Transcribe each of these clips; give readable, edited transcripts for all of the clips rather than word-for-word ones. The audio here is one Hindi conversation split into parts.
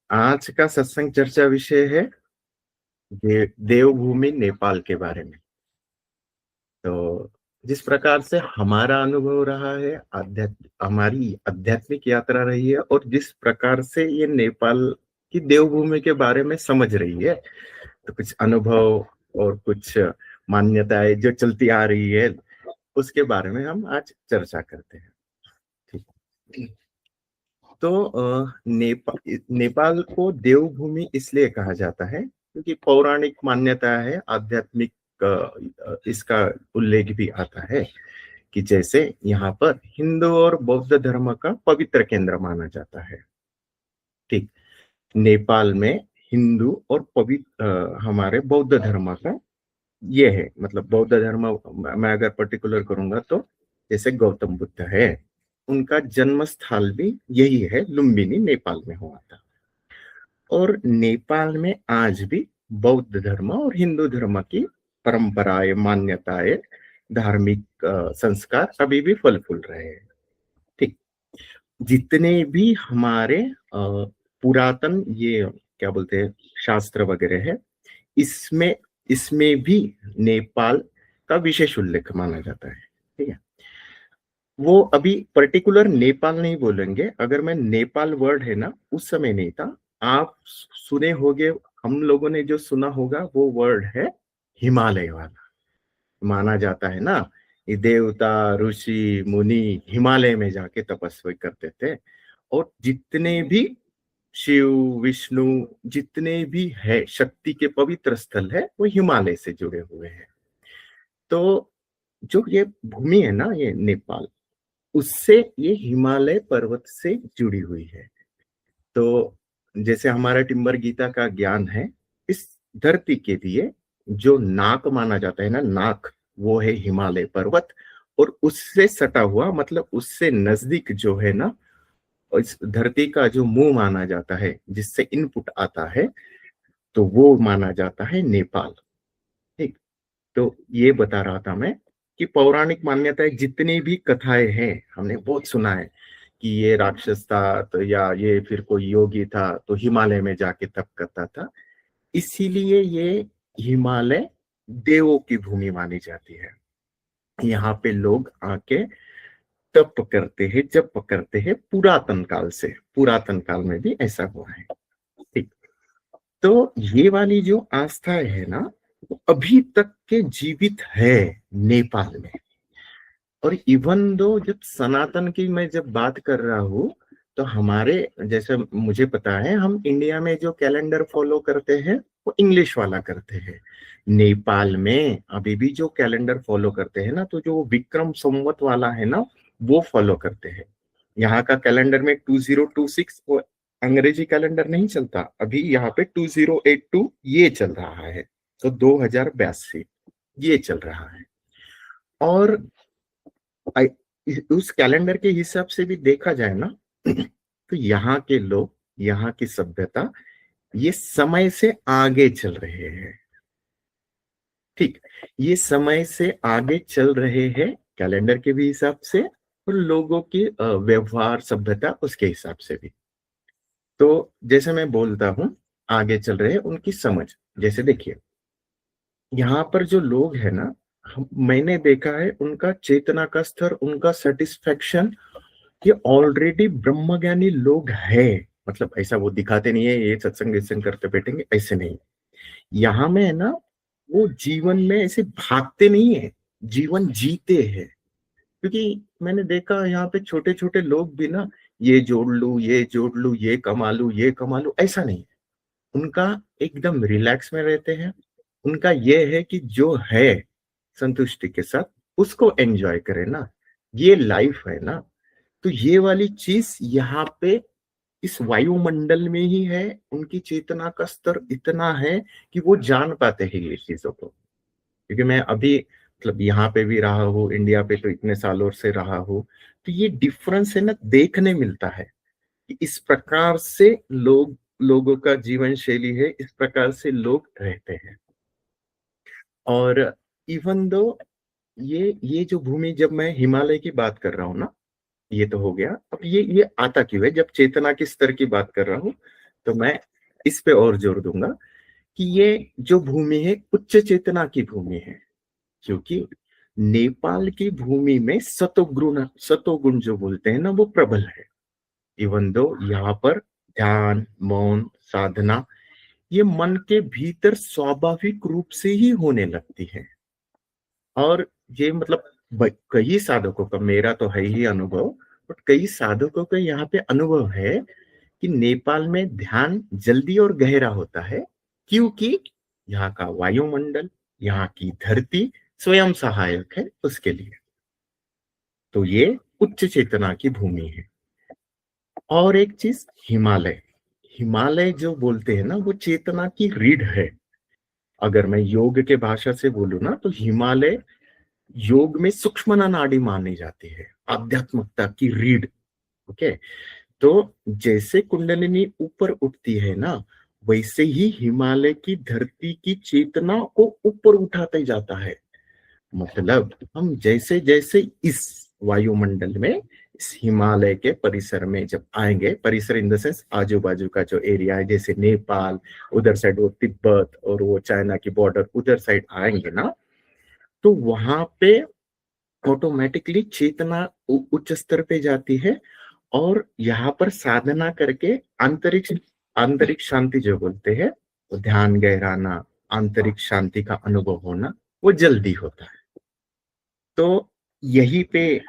आज का सत्संग चर्चा विषय है देवभूमि नेपाल के बारे में। तो जिस प्रकार से हमारा अनुभव रहा है, हमारी आध्यात्मिक यात्रा रही है, और जिस प्रकार से ये नेपाल की देवभूमि के बारे में समझ रही है, तो कुछ अनुभव और कुछ मान्यताएं जो चलती आ रही है, उसके बारे में हम आज चर्चा करते हैं। ठीक। तो नेपाल को देवभूमि इसलिए कहा जाता है क्योंकि पौराणिक मान्यता है, आध्यात्मिक इसका उल्लेख भी आता है कि जैसे यहाँ पर हिंदू और बौद्ध धर्म का पवित्र केंद्र माना जाता है। ठीक। नेपाल में हिंदू और पवित्र हमारे बौद्ध धर्म का ये है, मतलब बौद्ध धर्म मैं अगर पर्टिकुलर करूंगा तो जैसे गौतम बुद्ध है, उनका जन्म स्थल भी यही है, लुम्बिनी नेपाल में हुआ था। और नेपाल में आज भी बौद्ध धर्म और हिंदू धर्म की परंपराएं, मान्यताएं, धार्मिक संस्कार अभी भी फल फूल रहे हैं। ठीक। जितने भी हमारे पुरातन ये क्या बोलते हैं शास्त्र वगैरह है, इसमें इसमें भी नेपाल का विशेष उल्लेख माना जाता है। ठीक है। वो अभी पर्टिकुलर नेपाल नहीं बोलेंगे, अगर मैं नेपाल वर्ड है ना, उस समय नहीं था। आप सुने होंगे, हम लोगों ने जो सुना होगा वो वर्ड है हिमालय वाला। माना जाता है ना, ये देवता ऋषि मुनि हिमालय में जाके तपस्या करते थे, और जितने भी शिव विष्णु जितने भी है शक्ति के पवित्र स्थल है, वो हिमालय से जुड़े हुए हैं। तो जो ये भूमि है ना, ये नेपाल, उससे ये हिमालय पर्वत से जुड़ी हुई है। तो जैसे हमारा टिम्बर गीता का ज्ञान है, इस धरती के लिए जो नाक माना जाता है ना, नाक, वो है हिमालय पर्वत। और उससे सटा हुआ, मतलब उससे नजदीक जो है ना, इस धरती का जो मुंह माना जाता है, जिससे इनपुट आता है, तो वो माना जाता है नेपाल। ठीक। तो ये बता रहा था मैं कि पौराणिक मान्यताएं जितनी भी कथाएं हैं, हमने बहुत सुना है कि ये राक्षस था, तो या ये फिर कोई योगी था तो हिमालय में जाके तप करता था, इसीलिए ये हिमालय देवों की भूमि मानी जाती है। यहाँ पे लोग आके तप करते हैं, जप करते हैं, पुरातन काल से, पुरातन काल में भी ऐसा हुआ है। ठीक। तो ये वाली जो आस्था है ना, वो अभी तक के जीवित है नेपाल में। और इवन दो जब सनातन की मैं जब बात कर रहा हूँ, तो हमारे जैसे मुझे पता है, हम इंडिया में जो कैलेंडर फॉलो करते हैं वो इंग्लिश वाला करते हैं। नेपाल में अभी भी जो कैलेंडर फॉलो करते हैं ना, तो जो विक्रम संवत वाला है ना, वो फॉलो करते हैं। यहाँ का कैलेंडर में 2026 वो अंग्रेजी कैलेंडर नहीं चलता, अभी यहाँ पे 2082 ये चल रहा है, तो 2082 ये चल रहा है। और उस कैलेंडर के हिसाब से भी देखा जाए ना, तो यहाँ के लोग, यहाँ की सभ्यता, ये समय से आगे चल रहे हैं। ठीक। ये समय से आगे चल रहे हैं कैलेंडर के भी हिसाब से, और लोगों की व्यवहार सभ्यता उसके हिसाब से भी। तो जैसे मैं बोलता हूँ आगे चल रहे हैं, उनकी समझ, जैसे देखिए यहाँ पर जो लोग है ना, मैंने देखा है उनका चेतना का स्तर, उनका सेटिस्फेक्शन, ये ऑलरेडी ब्रह्मज्ञानी लोग है। मतलब ऐसा वो दिखाते नहीं है ये सत्संग वित्संग करते बैठेंगे, ऐसे नहीं। यहाँ में है ना, वो जीवन में ऐसे भागते नहीं है, जीवन जीते हैं। क्योंकि मैंने देखा यहाँ पे छोटे छोटे लोग भी ना, ये जोड़ लू, ये जोड़ लू, ये कमा लू, ये कमा लू, ऐसा नहीं। उनका एकदम रिलैक्स में रहते हैं। उनका ये है कि जो है संतुष्टि के साथ उसको एंजॉय करें ना, ये लाइफ है ना। तो ये वाली चीज यहाँ पे इस वायुमंडल में ही है। उनकी चेतना का स्तर इतना है कि वो जान पाते हैं ये चीजों को। क्योंकि मैं अभी मतलब यहाँ पे भी रहा हूँ, इंडिया पे तो इतने सालों से रहा हूँ, तो ये डिफरेंस है ना, देखने मिलता है कि इस प्रकार से लोगों का जीवन शैली है, इस प्रकार से लोग रहते हैं। और इवन दो ये जो भूमि, जब मैं हिमालय की बात कर रहा हूँ ना, ये तो हो गया। अब ये आता क्यों है, जब चेतना के स्तर की बात कर रहा हूँ, तो मैं इस पे और जोर दूंगा कि ये जो भूमि है उच्च चेतना की भूमि है, क्योंकि नेपाल की भूमि में सतोगुण जो बोलते हैं ना वो प्रबल है। इवन दो यहाँ पर ध्यान, मौन, साधना ये मन के भीतर स्वाभाविक रूप से ही होने लगती है। और ये मतलब कई साधकों का, मेरा तो है ही अनुभव, बट कई साधकों का यहाँ पे अनुभव है कि नेपाल में ध्यान जल्दी और गहरा होता है, क्योंकि यहाँ का वायुमंडल, यहाँ की धरती स्वयं सहायक है उसके लिए। तो ये उच्च चेतना की भूमि है। और एक चीज, हिमालय, हिमालय जो बोलते हैं ना वो चेतना की रीढ़ है। अगर मैं योग के भाषा से बोलूं ना तो हिमालय योग में सूक्ष्म नाड़ी मानी जाती है, आध्यात्मिकता की रीढ़। ओके, तो जैसे कुंडलिनी ऊपर उठती है ना, वैसे ही हिमालय की धरती की चेतना को ऊपर उठाते जाता है। मतलब हम जैसे जैसे इस वायुमंडल में, इस हिमालय के परिसर में जब आएंगे, परिसर इन द सेंस आजू बाजू का जो एरिया है, जैसे नेपाल, उधर साइड वो तिब्बत और वो चाइना की बॉर्डर उधर साइड आएंगे ना, तो वहां पे ऑटोमेटिकली चेतना उच्च स्तर पे जाती है। और यहाँ पर साधना करके आंतरिक आंतरिक शांति जो बोलते हैं, तो ध्यान गहराना, आंतरिक शांति का अनुभव होना, वो जल्दी होता है। तो यही पे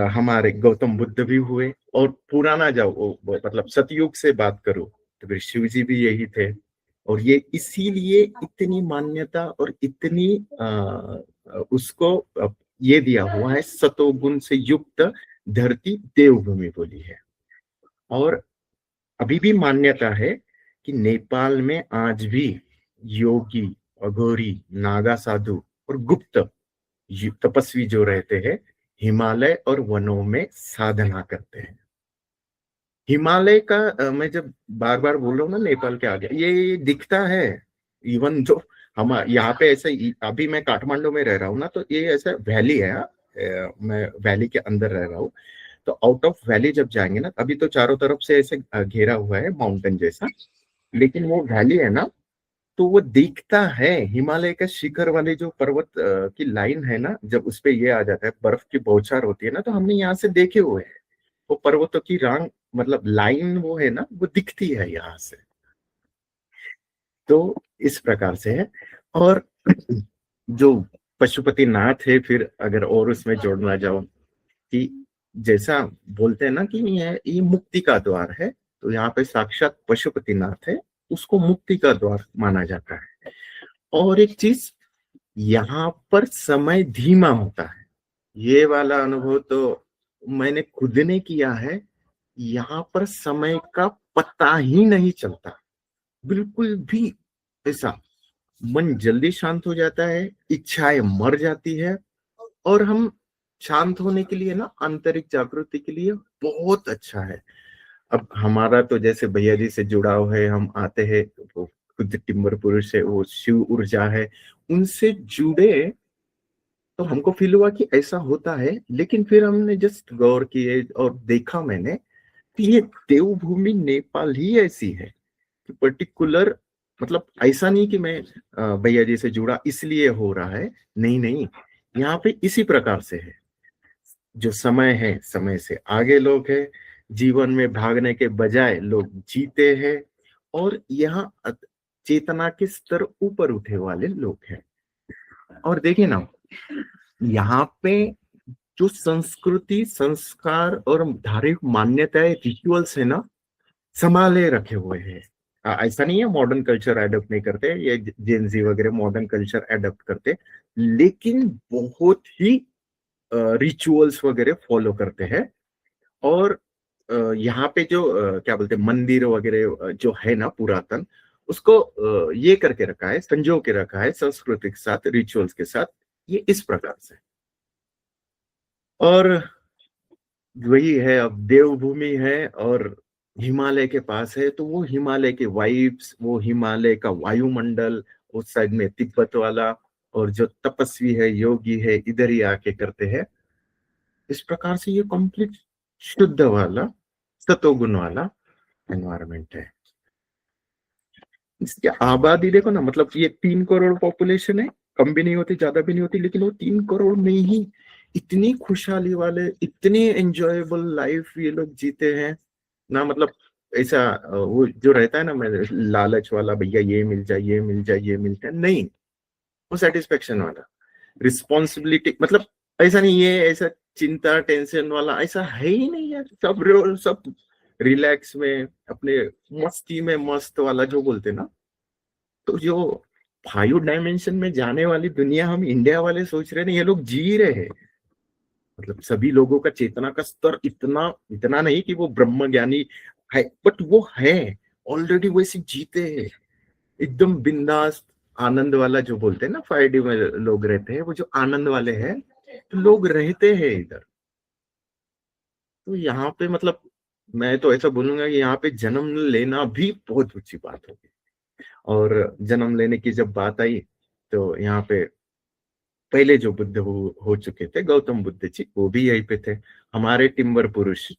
हमारे गौतम बुद्ध भी हुए। और पुराना जाओ मतलब सतयुग से बात करो तो फिर शिव जी भी यही थे। और ये इसीलिए इतनी मान्यता और इतनी उसको ये दिया हुआ है, सतोगुण से युक्त धरती देवभूमि बोली है। और अभी भी मान्यता है कि नेपाल में आज भी योगी, अघोरी, नागा साधु और गुप्त तपस्वी जो रहते हैं, हिमालय और वनों में साधना करते हैं। हिमालय का मैं जब बार बार बोल रहा हूँ ना, नेपाल के आगे ये दिखता है। इवन जो हम यहाँ पे ऐसे अभी मैं काठमांडू में रह रहा हूँ ना, तो ये ऐसा वैली है। मैं वैली के अंदर रह रहा हूँ। तो आउट ऑफ वैली जब जाएंगे ना, अभी तो चारों तरफ से ऐसे घेरा हुआ है माउंटेन जैसा, लेकिन वो वैली है ना, तो वो दिखता है। हिमालय के शिखर वाले जो पर्वत की लाइन है ना, जब उस पे ये आ जाता है, बर्फ की बौछार होती है ना, तो हमने यहाँ से देखे हुए हैं वो पर्वतों की रांग, मतलब लाइन वो है ना, वो दिखती है यहाँ से। तो इस प्रकार से है। और जो पशुपति नाथ है, फिर अगर और उसमें जोड़ना जाओ कि जैसा बोलते हैं ना कि ये मुक्ति का द्वार है, तो यहाँ पे साक्षात पशुपति नाथ है, उसको मुक्ति का द्वार माना जाता है। और एक चीज, यहाँ पर समय धीमा होता है। ये वाला अनुभव तो मैंने खुद ने किया है। यहाँ पर समय का पता ही नहीं चलता, बिल्कुल भी। ऐसा मन जल्दी शांत हो जाता है, इच्छाएं मर जाती है। और हम शांत होने के लिए ना, आंतरिक जागृति के लिए बहुत अच्छा है। अब हमारा तो जैसे भैया जी से जुड़ाव है, हम आते हैं तो वो खुद टिम्बर पुरुष है, वो शिव ऊर्जा है, उनसे जुड़े, तो हमको फील हुआ कि ऐसा होता है। लेकिन फिर हमने जस्ट गौर किए और देखा मैंने कि ये देवभूमि नेपाल ही ऐसी है कि पर्टिकुलर, मतलब ऐसा नहीं कि मैं भैया जी से जुड़ा इसलिए हो रहा है, नहीं नहीं, यहाँ पे इसी प्रकार से है। जो समय है, समय से आगे लोग हैं, जीवन में भागने के बजाय लोग जीते हैं। और यहाँ चेतना के स्तर ऊपर उठे वाले लोग हैं। और देखिए ना, यहाँ पे जो संस्कृति, संस्कार और धार्मिक मान्यताएं, रिचुअल्स है ना, संभाले रखे हुए हैं। ऐसा नहीं है मॉडर्न कल्चर एडप्ट नहीं करते, ये जेनजी वगैरह मॉडर्न कल्चर एडप्ट करते, लेकिन बहुत ही रिचुअल्स वगैरह फॉलो करते हैं। और यहाँ पे जो क्या बोलते हैं, मंदिर वगैरह जो है ना पुरातन, उसको ये करके रखा है, संजो के रखा है संस्कृति के साथ, रिचुअल्स के साथ। ये इस प्रकार से। और वही है, अब देवभूमि है और हिमालय के पास है, तो वो हिमालय के वाइब्स, वो हिमालय का वायुमंडल, उस साइड में तिब्बत वाला, और जो तपस्वी है, योगी है, इधर ही आके करते हैं। इस प्रकार से ये कंप्लीट शुद्ध वाला, सतोगुण वाला एनवायरमेंट है। इसकी आबादी देखो ना, मतलब ये 3 करोड़ पॉपुलेशन है, कम भी नहीं होती ज्यादा भी नहीं होती, लेकिन वो 3 करोड़ में ही इतनी खुशहाली वाले, इतनी एंजॉयबल लाइफ ये लोग जीते हैं ना। मतलब ऐसा वो जो रहता है ना, मैं लालच वाला, भैया ये मिल जाए ये मिल जाए ये मिल जाए, नहीं, वो सेटिस्फेक्शन वाला, रिस्पॉन्सिबिलिटी, मतलब ऐसा नहीं है, ऐसा चिंता टेंशन वाला ऐसा है ही नहीं यार। सब रिलैक्स में अपने मस्ती में मस्त वाला जो बोलते ना। तो जो 5 डायमेंशन में जाने वाली दुनिया हम इंडिया वाले सोच रहे हैं, ये लोग जी रहे हैं। मतलब सभी लोगों का चेतना का स्तर इतना इतना नहीं कि वो ब्रह्म ज्ञानी है, बट वो है, ऑलरेडी वैसे जीते हैं एकदम बिंदास, आनंद वाला जो बोलते हैं ना, 5D में लोग रहते हैं, वो जो आनंद वाले हैं, तो लोग रहते हैं इधर। तो यहाँ पे मतलब मैं तो ऐसा बोलूंगा कि यहाँ पे जन्म लेना भी बहुत ऊंची बात होगी। और जन्म लेने की जब बात आई, तो यहाँ पे पहले जो बुद्ध हो चुके थे, गौतम बुद्ध जी, वो भी यहीं पे थे। हमारे टिम्बर पुरुष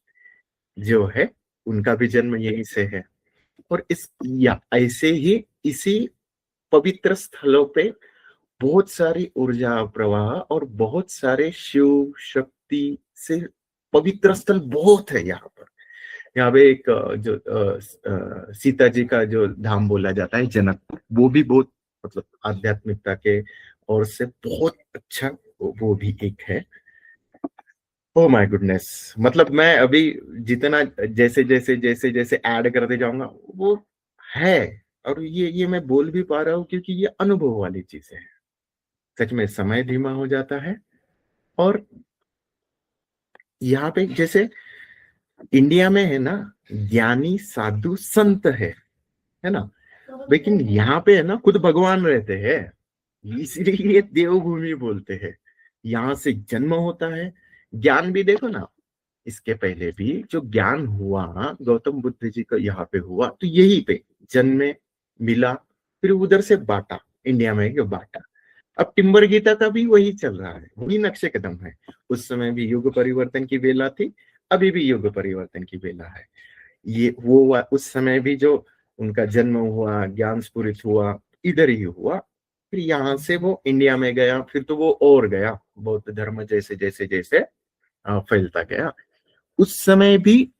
जो है, उनका भी जन्म यहीं से है। और इस या ऐसे ही इसी पवित्र स्थलों पे बहुत सारी ऊर्जा प्रवाह और बहुत सारे शिव शक्ति से पवित्र स्थल बहुत है यहाँ पर। यहाँ पे एक जो सीता जी का जो धाम बोला जाता है जनकपुर, वो भी बहुत मतलब आध्यात्मिकता के और से बहुत अच्छा, वो भी एक है। ओ माय गुडनेस, मतलब मैं अभी जितना जैसे जैसे जैसे जैसे ऐड करते जाऊंगा वो है। और ये मैं बोल भी पा रहा हूँ क्योंकि ये अनुभव वाली चीजें है। सच में समय धीमा हो जाता है। और यहाँ पे जैसे इंडिया में है ना, ज्ञानी साधु संत है ना, लेकिन यहाँ पे है ना खुद भगवान रहते हैं, इसलिए देवभूमि बोलते हैं। यहाँ से जन्म होता है। ज्ञान भी देखो ना, इसके पहले भी जो ज्ञान हुआ गौतम बुद्ध जी का यहाँ पे हुआ, तो यही पे जन्मे, मिला, फिर उधर से बांटा, इंडिया में जो बांटा। अब टिम्बर गीता का भी वही चल रहा है, वही नक्शे कदम है। उस समय भी युग परिवर्तन की बेला थी, अभी भी युग परिवर्तन की बेला है। ये वो उस समय भी जो उनका जन्म हुआ, ज्ञान स्फुरित हुआ, इधर ही हुआ। फिर यहाँ से वो इंडिया में गया, फिर तो वो और गया, बौद्ध धर्म जैसे जैसे जैसे फैलता गया। उस समय भी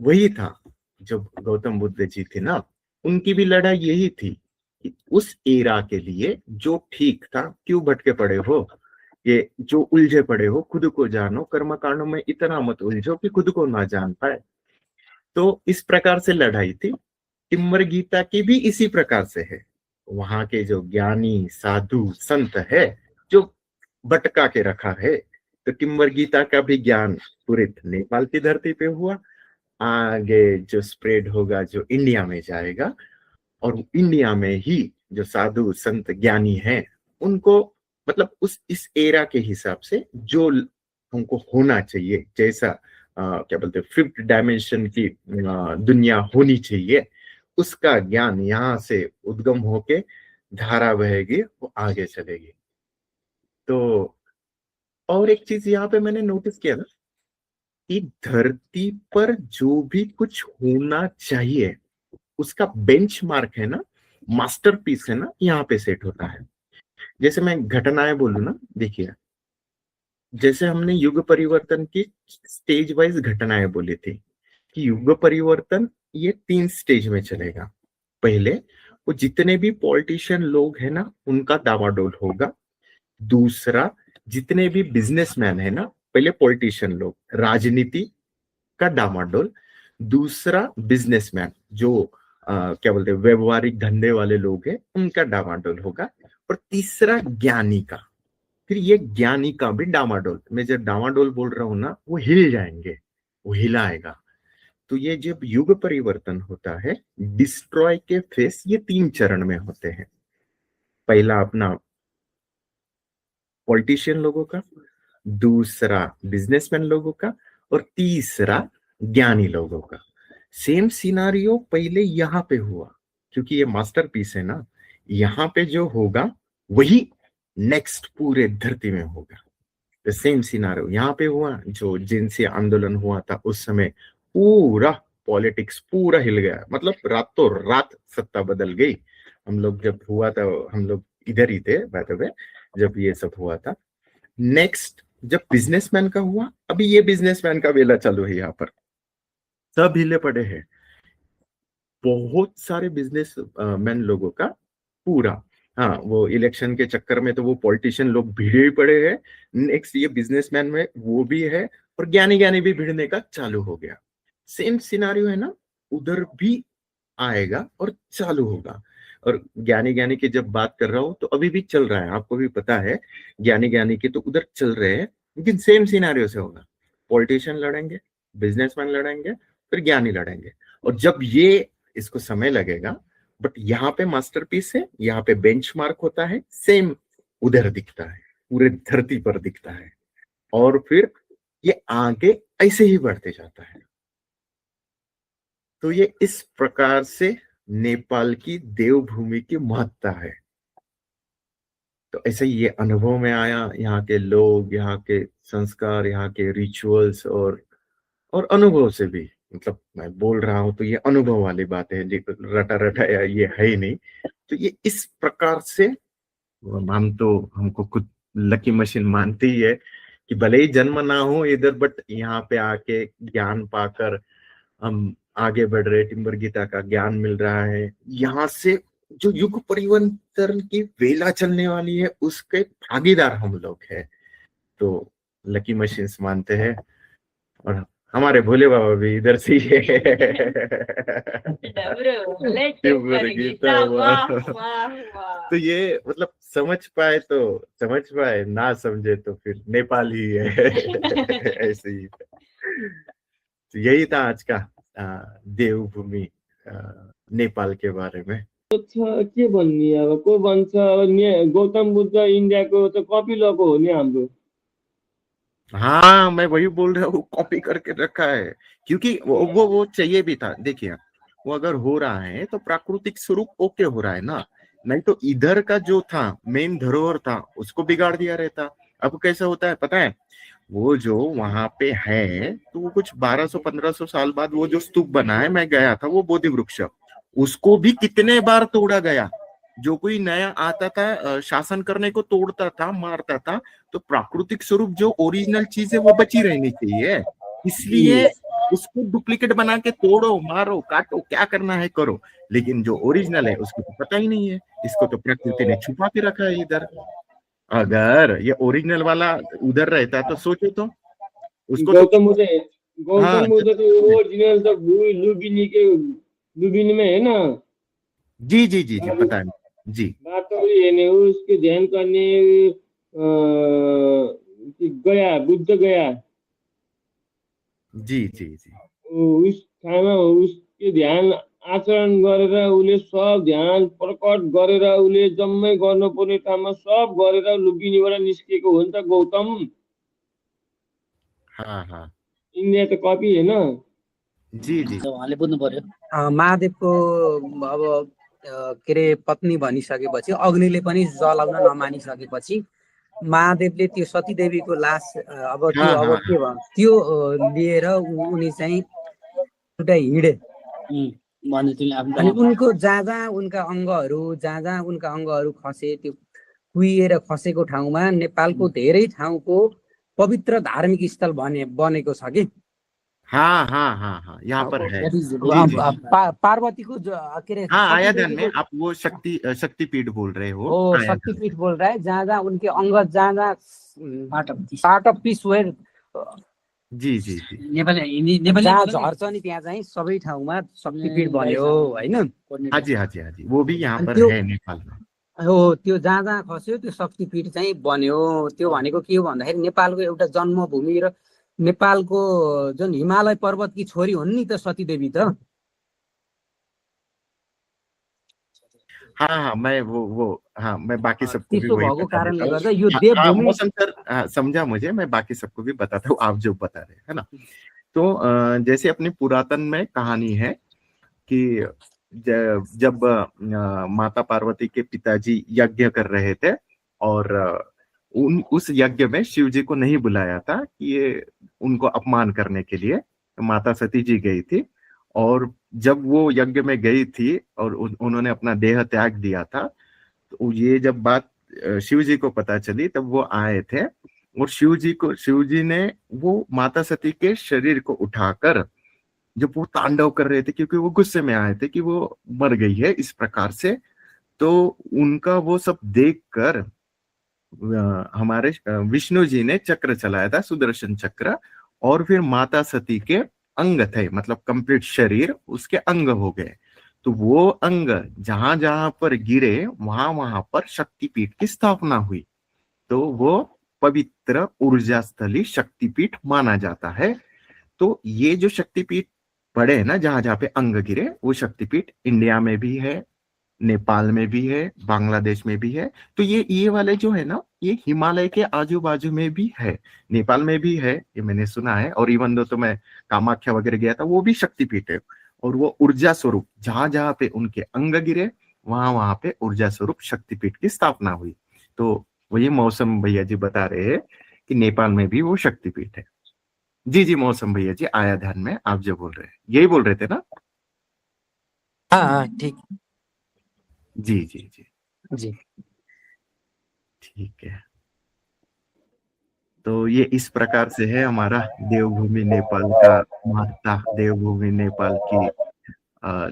वही था। जब गौतम बुद्ध जी थे ना, उनकी भी लड़ाई यही थी कि उस एरा के लिए जो ठीक था, क्यों भटके पड़े हो, ये जो उलझे पड़े हो, खुद को जानो, कर्म कांडों में इतना मत उलझो कि खुद को ना जान पाए। तो इस प्रकार से लड़ाई थी। टिम्बर गीता की भी इसी प्रकार से है। वहां के जो ज्ञानी साधु संत है, जो भटका के रखा है, तो टिम्बर गीता का भी ज्ञान पूरे नेपाल की धरती पे हुआ, आगे जो स्प्रेड होगा जो इंडिया में जाएगा। और इंडिया में ही जो साधु संत ज्ञानी हैं, उनको मतलब उस इस एरा के हिसाब से जो हमको होना चाहिए, जैसा क्या बोलते हैं 5th डायमेंशन की दुनिया होनी चाहिए, उसका ज्ञान यहाँ से उद्गम होके धारा बहेगी, वो आगे चलेगी। तो और एक चीज यहाँ पे मैंने नोटिस किया ना, कि धरती पर जो भी कुछ होना चाहिए, उसका बेंचमार्क है ना, मास्टरपीस है ना, यहाँ पे सेट होता है। जैसे मैं घटनाएं बोलूं ना, देखिए, जैसे हमने युग परिवर्तन की स्टेज वाइज घटनाएं बोली थी, कि युग परिवर्तन ये 3 स्टेज में चलेगा। पहले वो जितने भी पॉलिटिशियन लोग हैं ना, उनका दावाडोल होगा। दूसरा, जितने भी बिजनेसमैन है ना, पहले पॉलिटिशियन लोग, राजनीति का डामाडोल। दूसरा, बिजनेसमैन जो क्या बोलते हैं व्यवहारिक धंधे वाले लोग हैं, उनका डामाडोल होगा। और तीसरा, ज्ञानी का। फिर ये ज्ञानी का भी डामाडोल, मैं जब डामाडोल बोल रहा हूं ना, वो हिल जाएंगे, वो हिलाएगा। तो ये जब युग परिवर्तन होता है, डिस्ट्रॉय के फेस ये 3 चरण में होते हैं। पहला अपना पॉलिटिशियन लोगों का, दूसरा बिजनेसमैन लोगों का, और तीसरा ज्ञानी लोगों का। सेम सिनारियो पहले यहाँ पे हुआ, क्योंकि ये मास्टरपीस है ना, यहाँ पे जो होगा वही नेक्स्ट पूरे धरती में होगा। सेम सिनारियो यहाँ पे हुआ, जो जिनसे आंदोलन हुआ था उस समय, पूरा पॉलिटिक्स पूरा हिल गया, मतलब रातों रात सत्ता बदल गई। हम लोग जब हुआ था, हम लोग इधर ही थे बाय द वे जब ये सब हुआ था। नेक्स्ट जब बिजनेसमैन का हुआ, अभी ये बिजनेसमैन का वेला चालू है यहाँ पर, सब हिले पड़े हैं। बहुत सारे बिजनेस मैन लोगों का पूरा, हाँ वो इलेक्शन के चक्कर में तो वो पॉलिटिशियन लोग भिड़े ही पड़े हैं। नेक्स्ट ये बिजनेसमैन में वो भी है, और ज्ञानी ज्ञानी भी भिड़ने का चालू हो गया। सेम सिनारियो है ना, उधर भी आएगा और चालू होगा। और ज्ञानी ज्ञानी की जब बात कर रहा हूं तो अभी भी चल रहा है, आपको भी पता है ज्ञानी ज्ञानी के तो उधर चल रहे हैं, लेकिन सेम सिनारियो से होगा। पॉलिटिशियन लड़ेंगे, बिजनेसमैन लड़ेंगे, फिर ज्ञानी लड़ेंगे। और जब ये इसको समय लगेगा, बट यहाँ पे मास्टरपीस है, यहाँ पे बेंचमार्क होता है, सेम उधर दिखता है, पूरे धरती पर दिखता है। और फिर ये आगे ऐसे ही बढ़ते जाता है। तो ये इस प्रकार से नेपाल की देवभूमि की महत्ता है। तो ऐसे ही ये अनुभव में आया, यहाँ के लोग, यहाँ के संस्कार, यहाँ के रिचुअल्स, और अनुभव से भी, मतलब मैं बोल रहा हूं तो ये अनुभव वाली बात है जी, रटा रटा या ये है ही नहीं। तो ये इस प्रकार से हम तो हमको खुद लकी मशीन मानती ही है कि भले ही जन्म ना हो इधर, बट यहाँ पे आके ज्ञान पाकर हम आगे बढ़ रहे, टिम्बर गीता का ज्ञान मिल रहा है। यहाँ से जो युग परिवर्तन की वेला चलने वाली है उसके भागीदार हम लोग हैं। तो लकी मशीन्स मानते हैं, और हमारे भोले बाबा भी इधर से ही है। टिम्बर गीता, तो ये मतलब समझ पाए तो समझ पाए, ना समझे तो फिर नेपाल ही है। ऐसे ही। तो यही था आज का देवभूमि नेपाल के बारे में। के भन्ने अब को भन्छ अब गौतम बुद्ध इन्डियाको त कपिलको हो नि हाम्रो। हाँ मैं वही बोल रहा हूँ, कॉपी करके रखा है, क्योंकि वो चाहिए भी था। देखिए वो अगर हो रहा है तो प्राकृतिक स्वरूप ओके हो रहा है ना, नहीं तो इधर का जो था मेन धरोहर था उसको बिगाड़ दिया रहता। अब कैसा होता है पता है, वो जो वहां पे है तो वो कुछ 1200-1500 साल बाद वो जो स्तूप बना है, मैं गया था, वो बोधि वृक्ष, उसको भी कितने बार तोड़ा गया। जो कोई नया आता था शासन करने को तोड़ता था, मारता था। तो प्राकृतिक स्वरूप जो ओरिजिनल चीज है वो बची रहनी चाहिए, इसलिए उसको डुप्लीकेट बना के तोड़ो, मारो, काटो, क्या करना है करो, लेकिन जो ओरिजिनल है उसको तो पता ही नहीं है। इसको तो प्रकृति ने छुपा के रखा है इधर। अगर ये ओरिजिनल वाला उधर रहता तो सोचो तो, उसको गौतम बुद्ध तो हाँ तो ओरिजिनल त लुबिनी में है ना। जी जी जी जी पता है जी। बाटो हेर्ने उसको ध्यान करने गया बुद्ध गया जी जी जी उस ठाउँमा उसको ध्यान आचरण गरेर उसले सब ध्यान प्रकट गरेर उसले जम्मै गर्नुपर्ने ठाउँमा सब गरेर लुम्बिनीबाट निस्केको हो नि त गौतम। हाँ हाँ इन्डिया त कपी होइन। जी जी उहाँले बुझ्नु पर्यो। महादेवको अब के अरे पत्नी भनिसकेपछि अग्निले पनि जलाउन नमानिसकेपछि महादेवले त्यो सतीदेवीको लास अब त्यो अब के भयो त्यो लिएर उनी चाहिँ एउटा हिँडे। अनि उनको जहाँ जहाँ उनका अङ्गहरू खसे, त्यो कुहिएर खसेको ठाउँमा नेपालको धेरै ठाउँको पवित्र धार्मिक स्थल बनेको छ कि। हाँ हाँ हाँ हाँ यहाँ पर है पार्वती को के अरे हाँ आया ध्यान में। आप वो शक्तिपीठ बोल रहे हो। शक्तिपीठ बोल रहा है, जहाँ जहाँ उनके अंग, जहाँ जहाँ पार्ट अफ पीस वेयर जी जी जी जहाँ झर्छ नि त्यहाँ चाहिँ सबै ठाउँमा शक्तिपीठ बन्यो होइन। हाँ जी हाँ जी हाँ जी, वो भी यहाँ पर है नेपाल में। हो त्यो जहाँ जहाँ खस्यो त्यो शक्तिपीठ चाहिँ बन्यो। त्यो भनेको के हो भन्दाखेरि नेपालको एउटा जन्मभूमि र नेपालको जुन हिमालय पर्वतकी छोरी हुन् नि त सतीदेवी त। हाँ हाँ मैं मैं बाकी सबको भी वही भएको कारणले गर्दा यो देवभूमि मौसम सर समझा मुझे, मैं बाकी सबको भी बताता हूँ आप जो बता रहे हैं ना। तो जैसे अपनी पुरातन में कहानी है कि जब माता पार्वती के पिताजी यज्ञ कर रहे थे और उस यज्ञ में शिव जी को नहीं बुलाया था कि ये उनको अपमान करने के लिए, माता सती जी गई थी और जब वो यज्ञ में गई थी और उन्होंने अपना देह त्याग दिया था, तो ये जब बात शिव जी को पता चली तब वो आए थे, और शिव जी ने वो माता सती के शरीर को उठाकर, जब वो तांडव कर रहे थे क्योंकि वो गुस्से में आए थे कि वो मर गई है इस प्रकार से, तो उनका वो सब देखकर हमारे विष्णु जी ने चक्र चलाया था, सुदर्शन चक्र, और फिर माता सती के अंग थे, मतलब कंप्लीट शरीर उसके अंग हो गए। तो वो अंग जहां जहां पर गिरे वहां वहां पर शक्तिपीठ की स्थापना हुई। तो वो पवित्र ऊर्जा स्थली शक्तिपीठ माना जाता है। तो ये जो शक्तिपीठ पड़े हैं ना, जहां जहां पे अंग गिरे, वो शक्तिपीठ इंडिया में भी है, नेपाल में भी है, बांग्लादेश में भी है। तो ये वाले जो है ना, ये हिमालय के आजू बाजू में भी है, नेपाल में भी है, ये मैंने सुना है। और इवन दो तो मैं कामाख्या वगैरह गया था, वो भी शक्तिपीठ है। और वो ऊर्जा स्वरूप जहां जहां पे उनके अंग गिरे वहां वहां पे ऊर्जा स्वरूप शक्तिपीठ की स्थापना हुई। तो वही मौसम भैया जी बता रहे हैं कि नेपाल में भी वो शक्तिपीठ है। जी जी मौसम भैया जी, आया ध्यान में आप जो बोल रहे हैं, यही बोल रहे थे ना? हाँ हाँ ठीक। जी जी जी जी ठीक है। तो ये इस प्रकार से है हमारा देवभूमि नेपाल का महत्ता, देवभूमि नेपाल की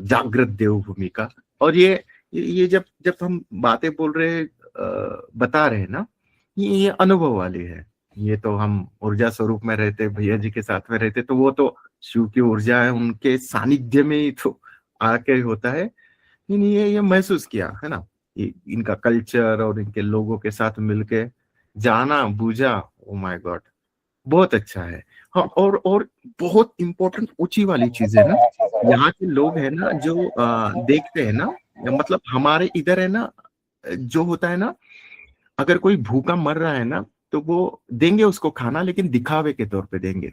जागृत देवभूमि का। और ये जब जब हम बातें बोल रहे बता रहे हैं ना, ये अनुभव वाली है। ये तो हम ऊर्जा स्वरूप में रहते, भैया जी के साथ में रहते, तो वो तो शिव की ऊर्जा है, उनके सानिध्य में ही तो आके होता है। ये महसूस किया है ना, इनका कल्चर और इनके लोगों के साथ मिलके जाना बूझा। ओ माय गॉड, बहुत अच्छा है। हाँ, और बहुत इंपॉर्टेंट ऊंची वाली चीज है ना, यहाँ के लोग है ना जो देखते हैं ना, मतलब हमारे इधर है ना, जो होता है ना, अगर कोई भूखा मर रहा है ना, तो वो देंगे उसको खाना, लेकिन दिखावे के तौर पे देंगे।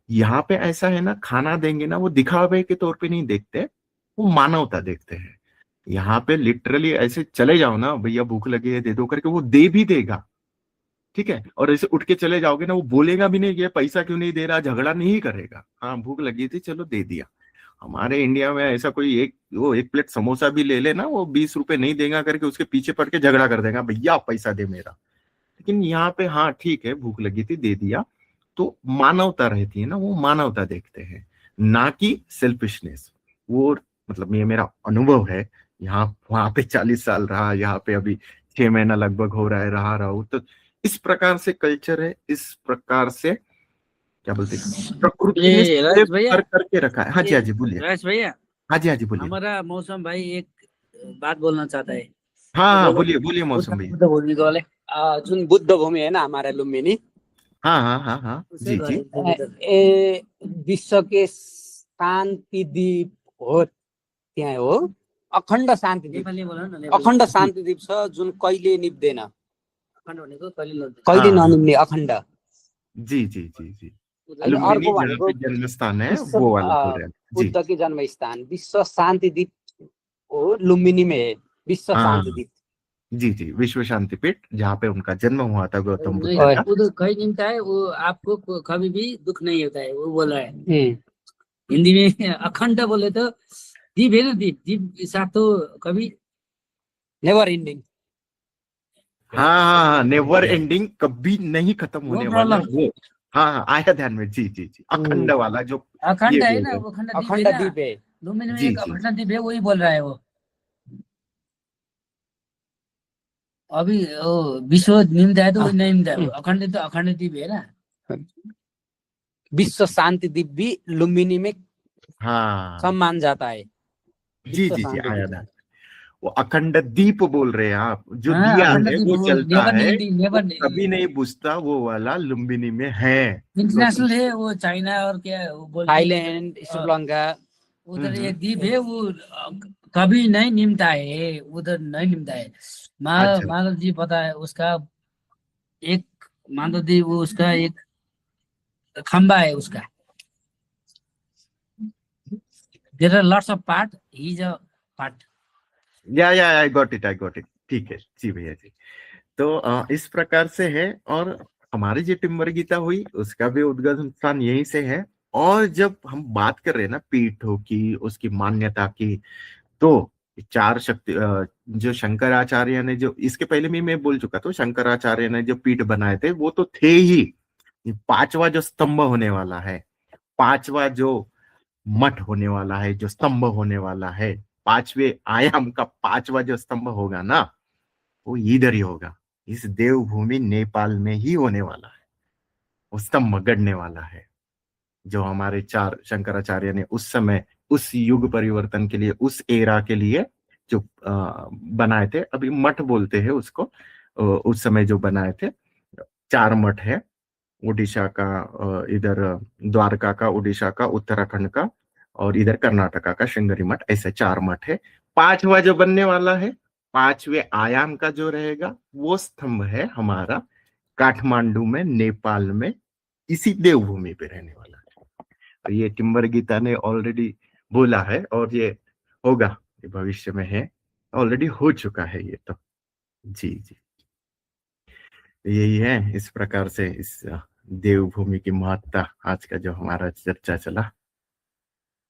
यहाँ पे ऐसा है ना, खाना देंगे ना, वो दिखावे के तौर पे नहीं देखते, वो मानवता देखते हैं। यहाँ पे लिटरली ऐसे चले जाओ ना, भैया भूख लगी है दे दो करके, वो दे भी देगा, ठीक है। और ऐसे उठ के चले जाओगे ना, वो बोलेगा भी नहीं ये पैसा क्यों नहीं दे रहा, झगड़ा नहीं करेगा, हाँ भूख लगी थी चलो दे दिया। हमारे इंडिया में ऐसा कोई एक प्लेट समोसा भी ले ले ना, वो 20 रुपए नहीं देगा करके उसके पीछे पड़ के झगड़ा कर देगा, भैया पैसा दे मेरा। लेकिन यहाँ पे हाँ ठीक है, भूख लगी थी दे दिया। तो मानवता रहती है ना, वो मानवता देखते हैं, ना कि सेल्फिशनेस। वो मतलब ये मेरा अनुभव है। यहाँ वहां पे 40 साल रहा, यहाँ पे अभी 6 महीना लगभग हो रहा है रहा हूँ। तो इस प्रकार से कल्चर है, इस प्रकार से क्या बोलते हैं, प्रकृति ने ये राजेश भैया, करके रखा है। हाँ जी हाँ जी बोलिए। राजेश भैया, हाँ जी हाँ जी बोलिए। हमारा मौसम भाई एक बात बोलना चाहता है। हाँ हाँ बोलो। बोलिए बोलिए मौसम भैया। बुद्ध भूमि वाले जुन बुद्ध भूमि है ना हमारा लुम्बिनी, हाँ हाँ हाँ हाँ जी जी। ए विश्व के शान्ति द्वीप हो, त्यहाँ हो अखण्ड शान्ति द्वीप। नेपाली बोला न, अखण्ड शान्ति द्वीप छ जुन कहिले निप्दैन, अखण्ड भनेको कहिले कहिले हाँ। ननिप्ने अखण्ड। जी जी जी जी। अनि लुम्बिनी अर्को जहाँ भनेको पे जन्म स्थान है विश्व वो वाला बोल रहे हैं जी। बुद्धकी जन्म स्थान विश्व शान्ति द्वीप हो, लुम्बिनी में है विश्व हाँ शान्ति द्वीप। जी जी, विश्व शांति पीठ जहाँ पे उनका जन्म हुआ था गौतम बुद्ध नहीं, का। उधर कहीं निमता है वो, आपको कभी भी दुख नहीं होता है, वो बोल रहा है। हम्म, हिंदी में अखंड बोले तो दीप है ना, दीप दीप के साथ तो कभी नेभर एन्डिङ। हाँ हाँ हाँ, नेवर एंडिंग, कभी नहीं खत्म होने वाला वो। हाँ हाँ आया ध्यान में, जी जी जी, अखंड वाला जो अखंड ये है बोल ना, रहे वो अखंड अखण्ड द्वीप है। लुम्बिनी में जी, एक जी। अखंड द्वीप है, वही बोल रहा है वो। अभी वो विश्व निम्न है तो वही नहीं निम्न है, वो अखंड तो अखंड द्वीप है ना। विश्व शान्ति द्वीप भी लुम्बिनी में हाँ सम्मान जाता है। जी विश्व जी जी शान्ति आया द्वीप। ध्यान। वो अखंड दीप बोल रहे हैं आप, जो हाँ, दिया अखंड है द्वीप वो वो जलता नेवर है, एंडिंग, वो नेवर कभी नहीं बुझता, वो वाला लुम्बिनी में है। इंटरनेशनल है वो, चाइना और क्या वो बोलते हैं, थाइलैंड, श्रीलंका, उधर एक द्वीप है वो कभी नहीं निमता है, उधर नहीं निमता है। अच्छा। माधव जी पता है उसका, एक माधव जी वो उसका एक खंबा है उसका। There are lots of part, he is a part. या I got it, I got it, ठीक है जी भैया जी। तो इस प्रकार से है। और हमारी जो टिम्बर गीता हुई उसका भी उद्गम स्थान यहीं से है। और जब हम बात कर रहे हैं ना पीठों की, उसकी मान्यता की, तो चार शक्ति जो शंकराचार्य ने, जो इसके पहले भी मैं बोल चुका था, शंकराचार्य ने जो पीठ बनाए थे वो तो थे ही। पांचवा जो स्तंभ होने वाला है, पांचवा जो मठ होने वाला है, जो स्तंभ होने वाला है, पांचवे आयाम का पांचवा जो स्तंभ होगा ना, वो इधर ही होगा, इस देवभूमि नेपाल में ही होने वाला है। वो स्तंभ गढ़ने वाला है जो हमारे चार शंकराचार्य ने उस समय, उस युग परिवर्तन के लिए, उस एरा के लिए जो बनाए थे। अभी मठ बोलते हैं उसको, उस समय जो बनाए थे। चार मठ है, उड़ीसा का, इधर द्वारका का, उड़ीसा का, उत्तराखंड का, और इधर कर्नाटका का श्रृंगेरी मठ, ऐसे चार मठ है। पांचवा जो बनने वाला है, पांचवे आयाम का जो रहेगा, वो स्तंभ है हमारा काठमांडू में, नेपाल में, इसी देवभूमि पे रहने वाला है। और ये टिम्बर गीता ने ऑलरेडी बोला है, और ये होगा, ये भविष्य में है, ऑलरेडी हो चुका है ये तो। जी जी, यही है। इस प्रकार से इस देवभूमि की महत्ता आज का जो हमारा चर्चा चला।